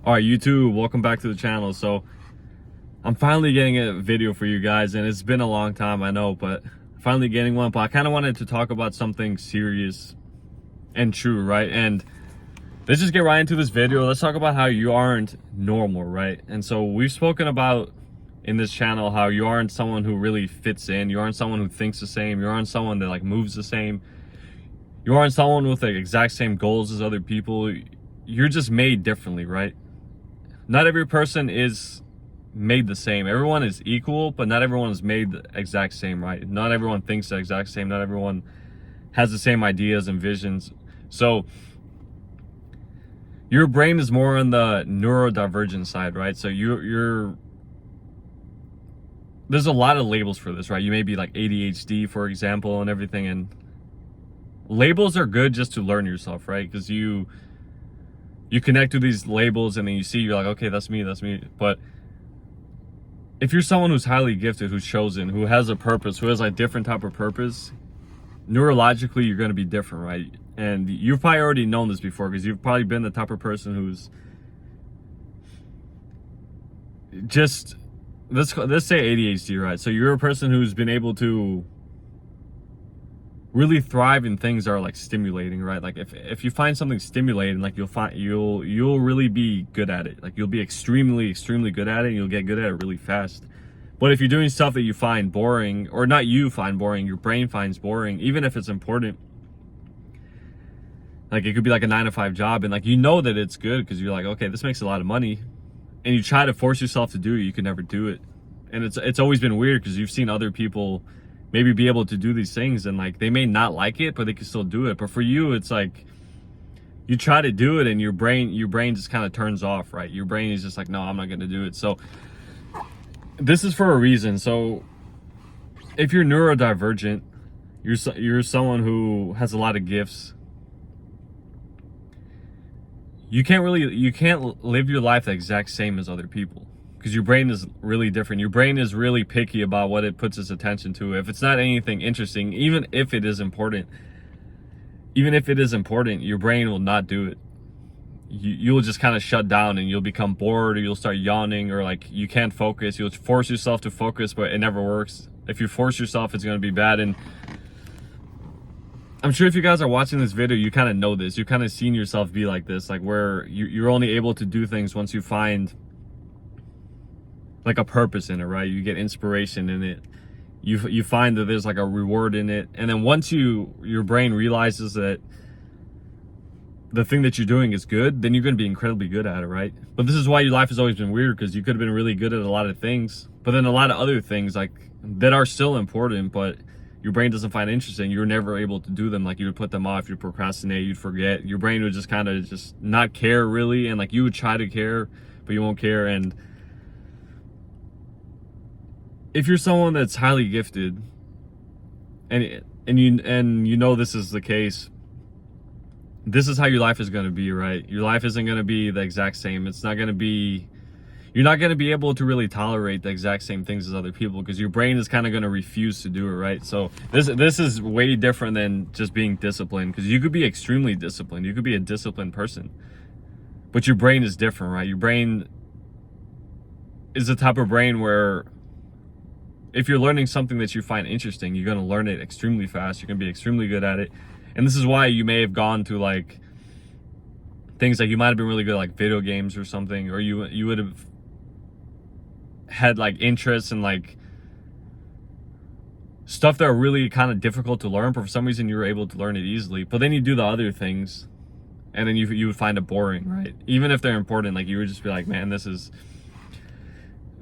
All right, YouTube, welcome back to the channel. So I'm finally getting a video for you guys, and it's been a long time, I know, but finally getting one. But I kind of wanted to talk about something serious and true, right? And let's just get right into this video. Let's talk about how you aren't normal, right? And so we've spoken about in this channel how you aren't someone who really fits in. You aren't someone who thinks the same. You aren't someone that like moves the same. You aren't someone with the exact same goals as other people. You're just made differently, right? Not every person is made the same. Everyone is equal, but not everyone is made the exact same, right? Not everyone thinks the exact same. Not everyone has the same ideas and visions. So your brain is more on the neurodivergent side, right? So there's a lot of labels for this, right? You may be like ADHD, for example, and everything. And labels are good just to learn yourself, right? Because you connect to these labels and then you see, you're like, okay, that's me. But if you're someone who's highly gifted, who's chosen, who has a purpose, who has like different type of purpose, neurologically, you're going to be different, right? And you've probably already known this before, because you've probably been the type of person who's just, let's say ADHD, right? So you're a person who's been able to really thrive in things that are like stimulating, right? Like if you find something stimulating, like you'll really be good at it. Like you'll be extremely good at it, and you'll get good at it really fast. But if you're doing stuff that you find boring, or not you find boring, your brain finds boring, even if it's important, like it could be like a 9-to-5 job, and like you know that it's good because you're like, okay, this makes a lot of money, and you try to force yourself to do it, you can never do it. And it's always been weird because you've seen other people maybe be able to do these things, and like they may not like it, but they can still do it. But for you, it's like you try to do it and your brain just kind of turns off, right? Your brain is just like, no, I'm not going to do it. So this is for a reason. So if you're neurodivergent, you're someone who has a lot of gifts. You can't live your life the exact same as other people, because your brain is really different. Your brain is really picky about what it puts its attention to. If it's not anything interesting, even if it is important, your brain will not do it. You'll just kind of shut down, and you'll become bored, or you'll start yawning, or like you can't focus. You'll force yourself to focus, but it never works. If you force yourself, it's going to be bad. And I'm sure if you guys are watching this video, you kind of know this. You've kind of seen yourself be like this, like where you're only able to do things once you find like a purpose in it, right? You get inspiration in it. You find that there's like a reward in it. And then once your brain realizes that the thing that you're doing is good, then you're going to be incredibly good at it, right? But this is why your life has always been weird, because you could have been really good at a lot of things, but then a lot of other things like that are still important, but your brain doesn't find interesting. You're never able to do them. Like you would put them off, you'd procrastinate, you'd forget. Your brain would just kind of just not care really. And like you would try to care, but you won't care. And if you're someone that's highly gifted, and you know this is the case, this is how your life is going to be, right? Your life isn't going to be the exact same. You're not going to be able to really tolerate the exact same things as other people, because your brain is kind of going to refuse to do it, right? So this is way different than just being disciplined, because you could be extremely disciplined. You could be a disciplined person, but your brain is different, right? Your brain is the type of brain where if you're learning something that you find interesting, you're going to learn it extremely fast. You're going to be extremely good at it. And this is why you may have gone to like things like, you might have been really good at like video games or something, or you would have had like interests in like stuff that are really kind of difficult to learn, but for some reason you were able to learn it easily. But then you do the other things and then you would find it boring, right? Even if they're important, like you would just be like, man, this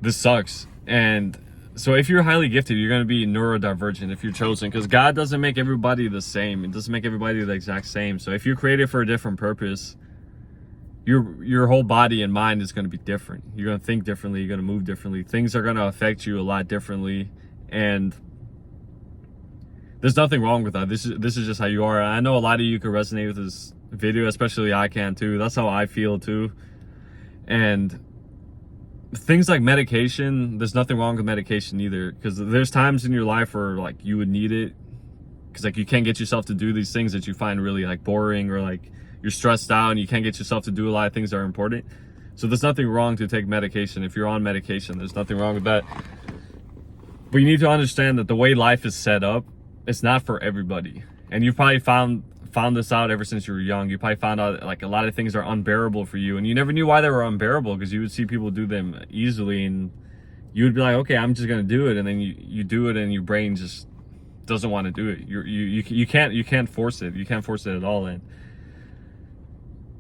sucks. And so if you're highly gifted, you're going to be neurodivergent if you're chosen, because God doesn't make everybody the same. It doesn't make everybody the exact same. So if you're created for a different purpose, your whole body and mind is going to be different. You're going to think differently. You're going to move differently. Things are going to affect you a lot differently. And there's nothing wrong with that. This is just how you are. I know a lot of you can resonate with this video, especially I can too. That's how I feel too. And things like medication, there's nothing wrong with medication either, because there's times in your life where like you would need it, because like you can't get yourself to do these things that you find really like boring, or like you're stressed out and you can't get yourself to do a lot of things that are important. So there's nothing wrong to take medication. If you're on medication, there's nothing wrong with that. But you need to understand that the way life is set up, it's not for everybody. And you've probably found this out ever since you were young. You probably found out like a lot of things are unbearable for you, and you never knew why they were unbearable, because you would see people do them easily and you would be like, okay, I'm just gonna do it, and then you do it and your brain just doesn't want to do it. You can't force it. You can't force it at all. And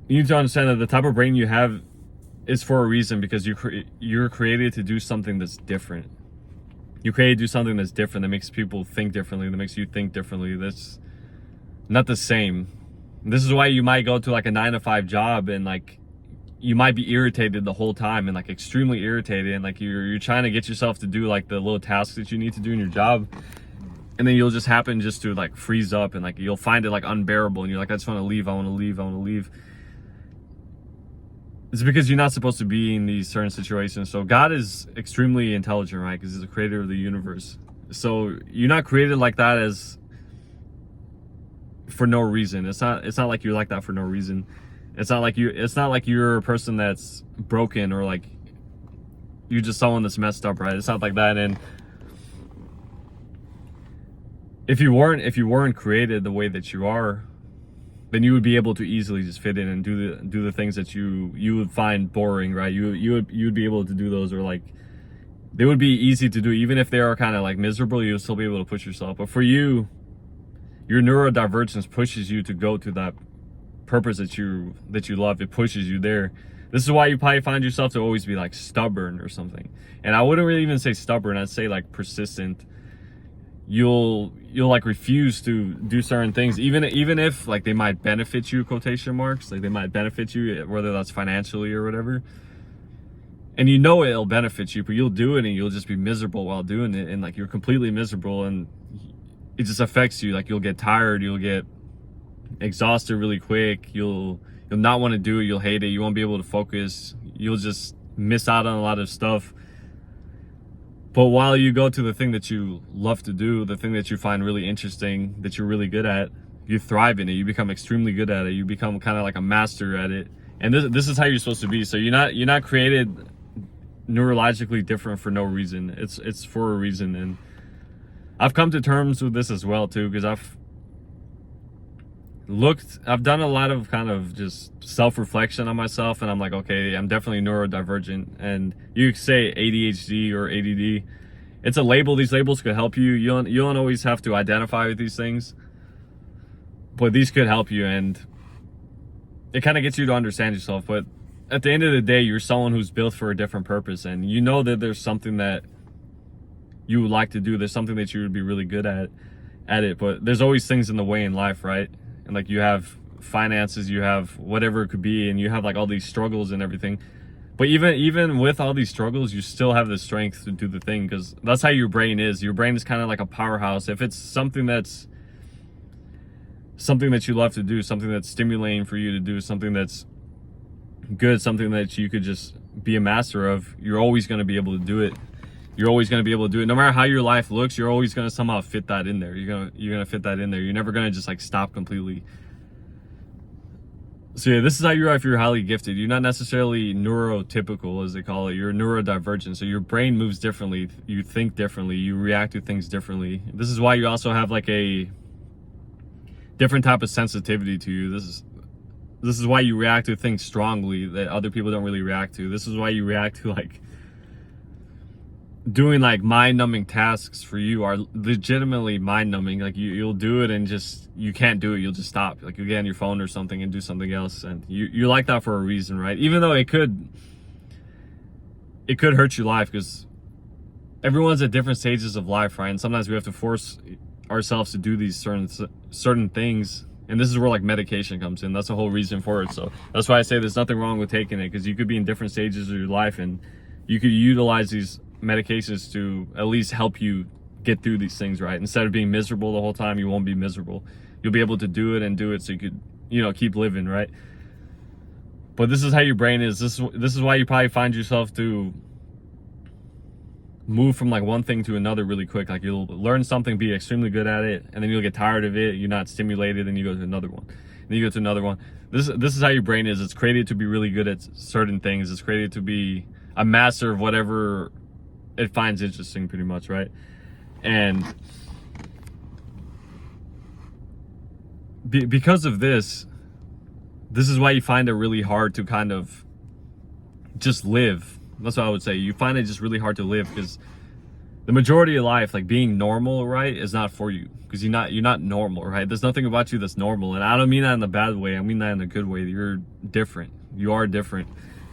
you need to understand that the type of brain you have is for a reason, because you're created to do something that's different. You're created to do something that's different, that makes people think differently, that makes you think differently, that's not the same. This is why you might go to like a 9-to-5 job and like you might be irritated the whole time, and like extremely irritated, and like you're trying to get yourself to do like the little tasks that you need to do in your job, and then you'll just happen just to like freeze up, and like you'll find it like unbearable, and you're like, I just want to leave, I want to leave, I want to leave. It's because you're not supposed to be in these certain situations. So God is extremely intelligent, right? Because he's the creator of the universe. So you're not created like that as for no reason. It's not like you're like that for no reason. It's not like you're a person that's broken, or like you're just someone that's messed up, right? It's not like that. And if you weren't created the way that you are, then you would be able to easily just fit in and do the things that you would find boring, right? You would be able to do those, or like they would be easy to do, even if they are kind of like miserable. You'll still be able to push yourself. But for you, your neurodivergence pushes you to go to that purpose that you love. It pushes you there. This is why you probably find yourself to always be like stubborn or something. And I wouldn't really even say stubborn. I'd say like persistent. You'll like refuse to do certain things, even if like they might benefit you, quotation marks, like they might benefit you, whether that's financially or whatever, and you know it'll benefit you, but you'll do it and you'll just be miserable while doing it, and like you're completely miserable, and it just affects you. Like you'll get tired, you'll get exhausted really quick, you'll not want to do it, you'll hate it, you won't be able to focus, you'll just miss out on a lot of stuff. But while you go to the thing that you love to do, the thing that you find really interesting, that you're really good at, you thrive in it. You become extremely good at it. You become kind of like a master at it. And this is how you're supposed to be. So you're not created neurologically different for no reason. It's for a reason. And I've come to terms with this as well too, because I've done a lot of kind of just self-reflection on myself, and I'm like, okay, I'm definitely neurodivergent. And you could say ADHD or ADD. It's a label. These labels could help you. You don't always have to identify with these things, but these could help you, and it kind of gets you to understand yourself. But at the end of the day, you're someone who's built for a different purpose, and you know that there's something that you would like to do. There's something that you would be really good at it, but there's always things in the way in life, right? And like you have finances, you have whatever it could be, and you have like all these struggles and everything. But even with all these struggles, you still have the strength to do the thing, because that's how your brain is. Your brain is kind of like a powerhouse. If it's something that you love to do, something that's stimulating for you to do, something that's good, something that you could just be a master of, you're always going to be able to do it. You're always going to be able to do it. No matter how your life looks, you're always going to somehow fit that in there. You're going to fit that in there. You're never going to just like stop completely. So yeah, this is how you are if you're highly gifted. You're not necessarily neurotypical, as they call it. You're neurodivergent. So your brain moves differently. You think differently. You react to things differently. This is why you also have like a different type of sensitivity to you. This is why you react to things strongly that other people don't really react to. This is why you react to like doing like mind-numbing tasks for you are legitimately mind-numbing. Like you'll do it and just you can't do it, you'll just stop. Like you'll get on your phone or something and do something else, and you're like that for a reason, right? Even though it could hurt your life, because everyone's at different stages of life, right? And sometimes we have to force ourselves to do these certain things, and this is where like medication comes in. That's the whole reason for it. So that's why I say there's nothing wrong with taking it, because you could be in different stages of your life and you could utilize these medications to at least help you get through these things, right? Instead of being miserable the whole time, you won't be miserable. You'll be able to do it so you could, keep living, right? But this is how your brain is. This is why you probably find yourself to move from like one thing to another really quick. Like you'll learn something, be extremely good at it, and then you'll get tired of it, you're not stimulated, and you go to another one. then you go to another one. This is how your brain is. It's created to be really good at certain things. It's created to be a master of whatever it finds interesting, pretty much, right? And because of this is why you find it really hard to kind of just live. That's what I would say. You find it just really hard to live because the majority of life, like being normal, right, is not for you, because you're not normal, right? There's nothing about you that's normal, and I don't mean that in a bad way. I mean that in a good way. You're different. You are different.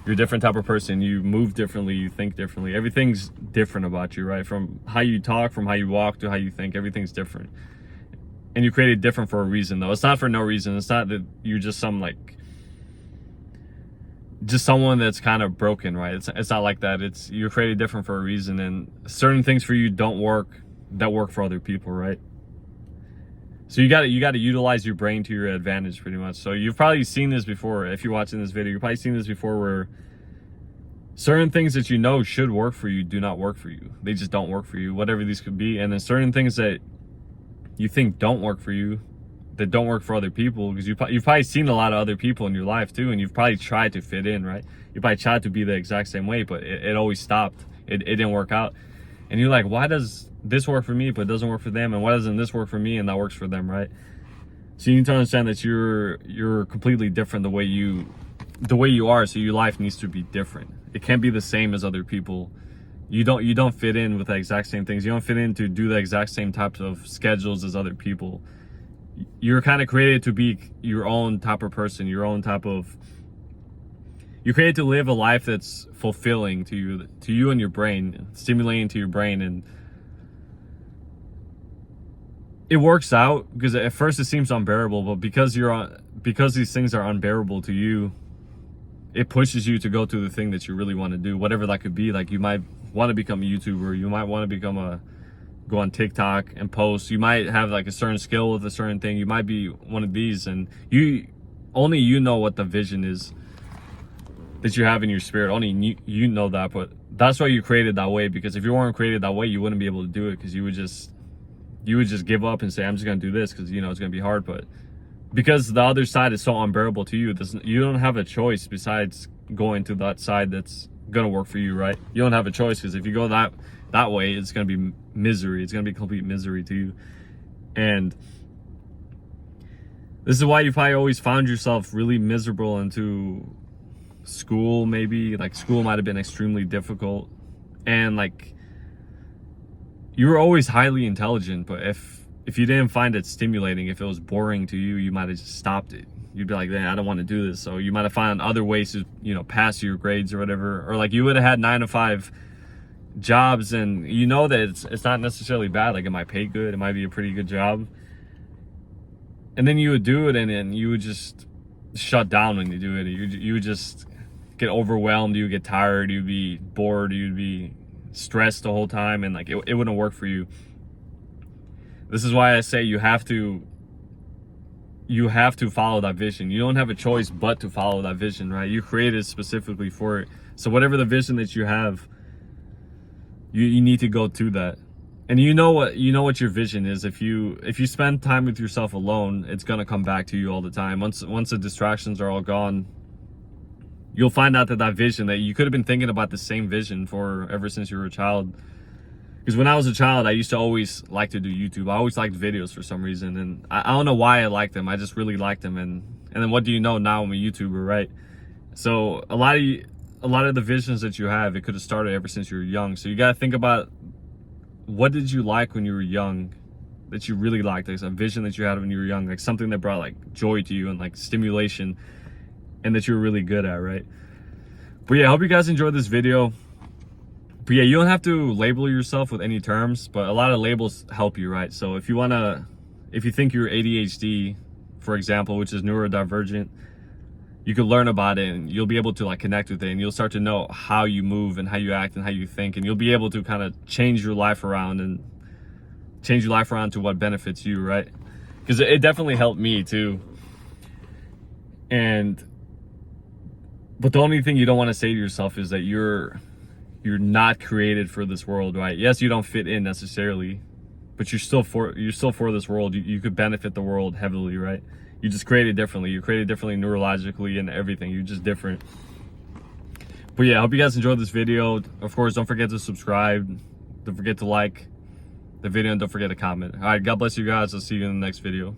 You're a different type of person. You move differently. You think differently. Everything's different about you, right? From how you talk, from how you walk to how you think, everything's different. And you created different for a reason, though. It's not for no reason. It's not that you're just just someone that's kind of broken, right? It's not like that. You're created different for a reason, and certain things for you don't work that work for other people, right? So you got to utilize your brain to your advantage, pretty much. So you've probably seen this before. If you're watching this video, you've probably seen this before, where certain things that you know should work for you do not work for you. They just don't work for you, whatever these could be. And then certain things that you think don't work for you, that don't work for other people, because you've probably seen a lot of other people in your life too, and you've probably tried to fit in, right? You probably tried to be the exact same way, but it always stopped. It didn't work out. And you're like, why does this work for me but it doesn't work for them, and why doesn't this work for me and that works for them, right? So you need to understand that you're completely different the way you are, so your life needs to be different. It can't be the same as other people. You don't fit in with the exact same things. You don't fit in to do the exact same types of schedules as other people. You're kind of created to be your own type of person, you're created to live a life that's fulfilling to you and your brain, stimulating to your brain. And it works out, because at first it seems unbearable, but because these things are unbearable to you, it pushes you to go to the thing that you really want to do, whatever that could be. Like, you might want to become a YouTuber, you might want to go on TikTok and post, you might have like a certain skill with a certain thing, you might be one of these, and only you know what the vision is that you have in your spirit. Only you know that. But that's why you created that way, because if you weren't created that way, you wouldn't be able to do it, because you would just give up and say, I'm just gonna do this because it's gonna be hard. But because the other side is so unbearable to you, you don't have a choice besides going to that side that's gonna work for you, right? You don't have a choice, because if you go that way, it's gonna be misery. It's gonna be complete misery to you. And this is why you probably always found yourself really miserable into school. Maybe like school might have been extremely difficult, and like you were always highly intelligent, but if you didn't find it stimulating, if it was boring to you, you might have just stopped it. You'd be like, man, I don't want to do this. So you might have found other ways to pass your grades or whatever. Or like you would have had 9 to 5 jobs, and that it's not necessarily bad. Like, it might pay good, it might be a pretty good job, and then you would do it, and then you would just shut down when you do it. You would just get overwhelmed, you would get tired, you'd be bored, you'd be stressed the whole time, and like it wouldn't work for you. This is why I say you have to follow that vision. You don't have a choice but to follow that vision, right? You created specifically for it. So whatever the vision that you have, you need to go to that. And you know what your vision is. If you spend time with yourself alone, it's gonna come back to you all the time. Once the distractions are all gone, you'll find out that vision that you could have been thinking about, the same vision for ever since you were a child. Because when I was a child, I used to always like to do YouTube. I always liked videos for some reason, and I don't know why I liked them. I just really liked them. And then what do you know, now I'm a YouTuber, right? So a lot of the visions that you have, it could have started ever since you were young. So you got to think about, what did you like when you were young that you really liked? Like a vision that you had when you were young, like something that brought like joy to you and like stimulation, and that you were really good at, right? But yeah, I hope you guys enjoyed this video. But yeah, you don't have to label yourself with any terms, but a lot of labels help you, right? So if you think you're ADHD, for example, which is neurodivergent, you could learn about it, and you'll be able to like connect with it, and you'll start to know how you move and how you act and how you think, and you'll be able to kind of change your life around to what benefits you, right? Because it definitely helped me too. But the only thing you don't want to say to yourself is that you're not created for this world, right? Yes, you don't fit in necessarily, but you're still for this world. You could benefit the world heavily, right? You just created differently. You created differently neurologically and everything. You're just different. But yeah, I hope you guys enjoyed this video. Of course, don't forget to subscribe. Don't forget to like the video and don't forget to comment. All right, God bless you guys. I'll see you in the next video.